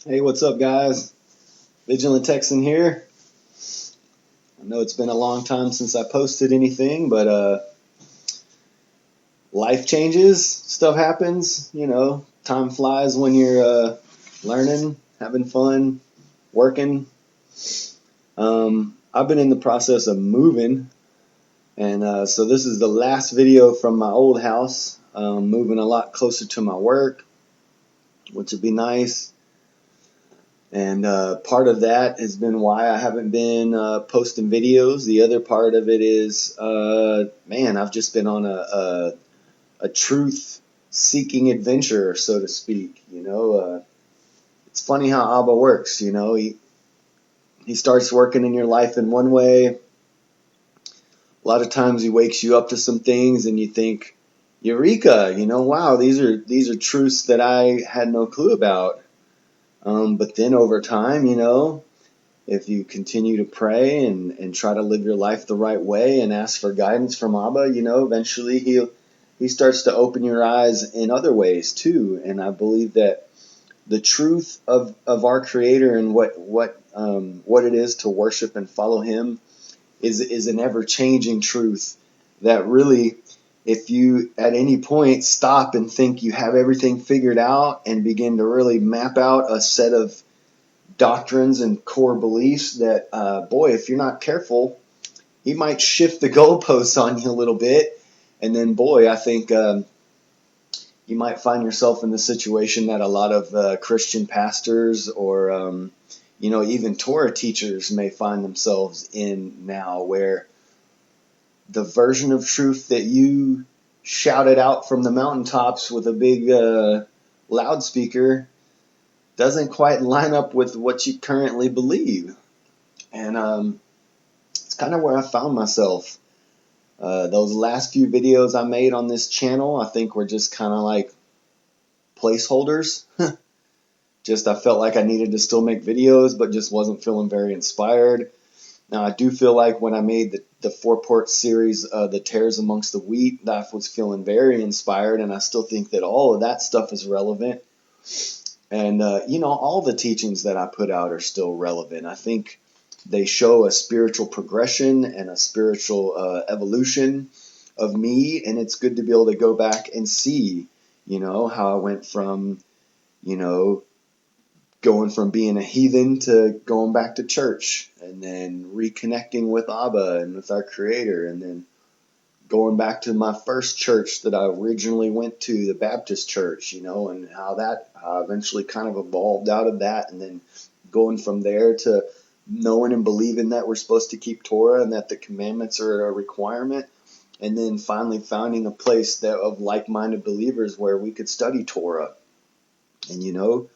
Hey, what's up, guys? Vigilant Texan here. I know it's been a long time since I posted anything, but life changes, stuff happens. Time flies when you're learning, having fun, working. I've been in the process of moving, and so this is the last video from my old house. Moving a lot closer to my work, which would be nice. And part of that has been why I haven't been posting videos. The other part of it is, I've just been on a truth-seeking adventure, so to speak. It's funny how Abba works. He starts working in your life in one way. A lot of times he wakes you up to some things, and you think, "Eureka!" Wow, these are truths that I had no clue about. But then over time, if you continue to pray and try to live your life the right way and ask for guidance from Abba, eventually he starts to open your eyes in other ways too. And I believe that the truth of our Creator and what it is to worship and follow Him is an ever-changing truth that really, if you at any point stop and think you have everything figured out and begin to really map out a set of doctrines and core beliefs that, if you're not careful, he might shift the goalposts on you a little bit. And then, I think you might find yourself in the situation that a lot of Christian pastors or, even Torah teachers may find themselves in now, where the version of truth that you shouted out from the mountaintops with a big loudspeaker doesn't quite line up with what you currently believe. And it's kind of where I found myself. Those last few videos I made on this channel, I think were just kind of like placeholders. I felt like I needed to still make videos, but just wasn't feeling very inspired. Now, I do feel like when I made the 4-part series, The Tares Amongst the Wheat, that I was feeling very inspired, and I still think that all of that stuff is relevant. And, all the teachings that I put out are still relevant. I think they show a spiritual progression and a spiritual evolution of me, and it's good to be able to go back and see, how I went from, going from being a heathen to going back to church, and then reconnecting with Abba and with our Creator, and then going back to my first church that I originally went to, the Baptist church, and how I eventually kind of evolved out of that, and then going from there to knowing and believing that we're supposed to keep Torah and that the commandments are a requirement, and then finally finding a place of like-minded believers where we could study Torah. And,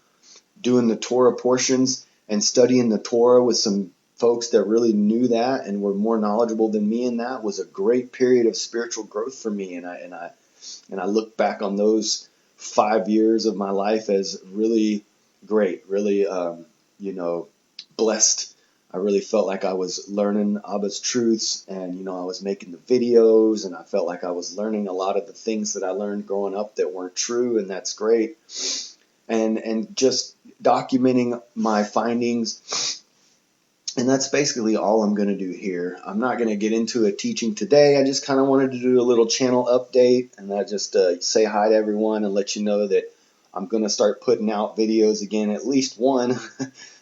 doing the Torah portions and studying the Torah with some folks that really knew that and were more knowledgeable than me in that was a great period of spiritual growth for me. And I look back on those 5 years of my life as really great, really, blessed. I really felt like I was learning Abba's truths, and, I was making the videos, and I felt like I was learning a lot of the things that I learned growing up that weren't true, and that's great. And just documenting my findings. And that's basically all I'm going to do here. I'm not going to get into a teaching today. I just kind of wanted to do a little channel update, and I just say hi to everyone and let you know that I'm going to start putting out videos again, at least one.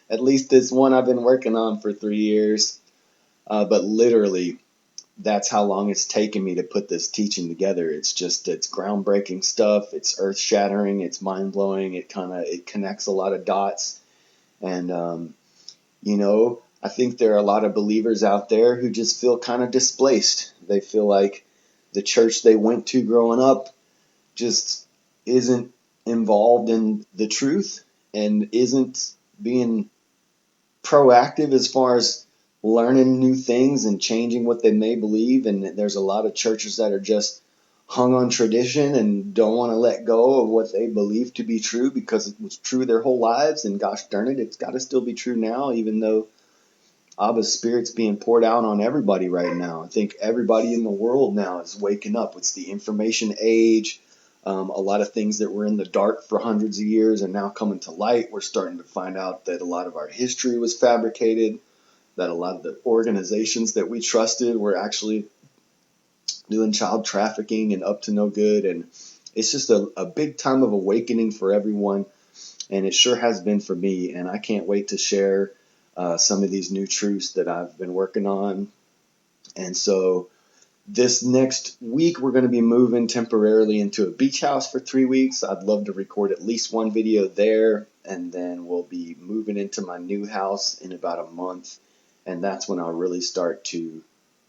At least this one I've been working on for 3 years. But literally, that's how long it's taken me to put this teaching together. It's groundbreaking stuff. It's earth-shattering. It's mind-blowing. It connects a lot of dots. And, I think there are a lot of believers out there who just feel kind of displaced. They feel like the church they went to growing up just isn't involved in the truth and isn't being proactive as far as learning new things and changing what they may believe. And there's a lot of churches that are just hung on tradition and don't want to let go of what they believe to be true because it was true their whole lives. And gosh darn it, it's got to still be true now, even though Abba's Spirit's being poured out on everybody right now. I think everybody in the world now is waking up. It's the information age. A lot of things that were in the dark for hundreds of years are now coming to light. We're starting to find out that a lot of our history was fabricated, that a lot of the organizations that we trusted were actually doing child trafficking and up to no good. And it's just a big time of awakening for everyone. And it sure has been for me. And I can't wait to share some of these new truths that I've been working on. And so this next week, we're going to be moving temporarily into a beach house for 3 weeks. I'd love to record at least one video there. And then we'll be moving into my new house in about a month. And that's when I'll really start to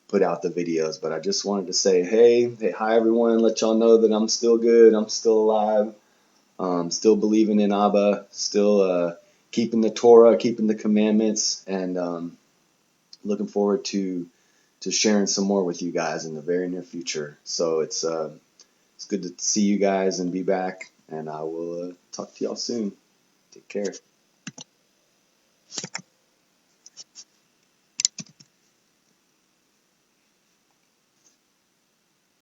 put out the videos. But I just wanted to say, hey, hi everyone, let y'all know that I'm still good, I'm still alive, still believing in Abba, still keeping the Torah, keeping the commandments, and looking forward to sharing some more with you guys in the very near future. So it's good to see you guys and be back, and I will talk to y'all soon. Take care.